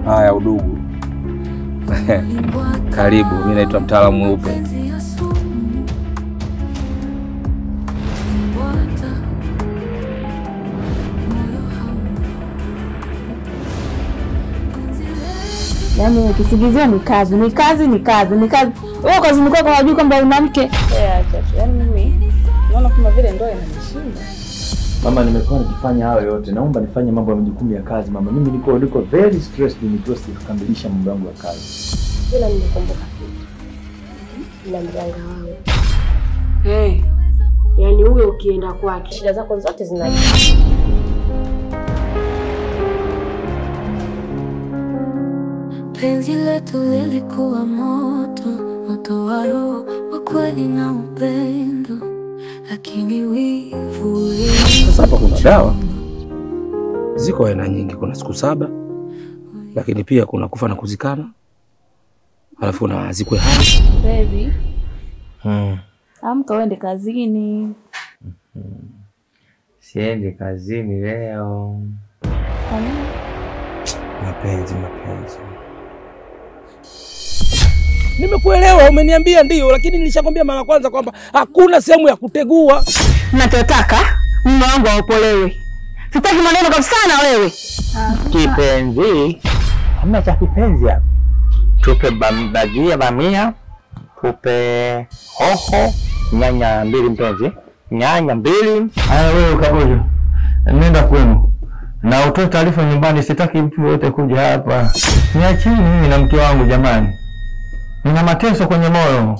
Haya udugu. Karibu, mimi naitwa Mtaalamu Mweupe. Yaani kisingizio ni kazi. Wewe kazi ni kwako, unajua kwamba una mke. Acha. Yaani mimi naona kama vile ndoa inanishinda. Mama, nimekuwa nikifanya hayo yote. Naomba nifanye mambo ya majukumu ya kazi mama. Mimi niko very stressed nikiweza kukamilisha mambo yangu ya kazi. Bila nimekumbuka kitu. Ila mganga wangu. Yaani huyo ukienda kwake shida zako zote zinaisha. Penzi letu lilikuwa moto wa roho wa kweli na upendo, lakini wivu. Sasa hapa kuna dawa. Ziko aina nyingi, kuna siku 7, lakini pia kuna kufa na kuzikana. Alafu na zikwe hai. Baby. Amka uende kazini. Siendi kazini leo. Mapenzi. Nimekuelewa, umeniambia ndio, lakini nilishakwambia mara kwanza kwamba hakuna sehemu ya kutegua. Nachotaka mume wangu aopolewe. Sitaki maneno kabisa na wewe. Kipenzi. Hamna cha kipenzi hapa. Tupe bamia, tupe hoho, nyanya 2 mpenzi. Nyanya 2. Haya wewe Kabojo. Nenda kwenu. Na utoe taarifa nyumbani, sitaki mtu yote kuja hapa. Niacheni mimi na mke wangu jamani. Nina mateso kwenye moyo.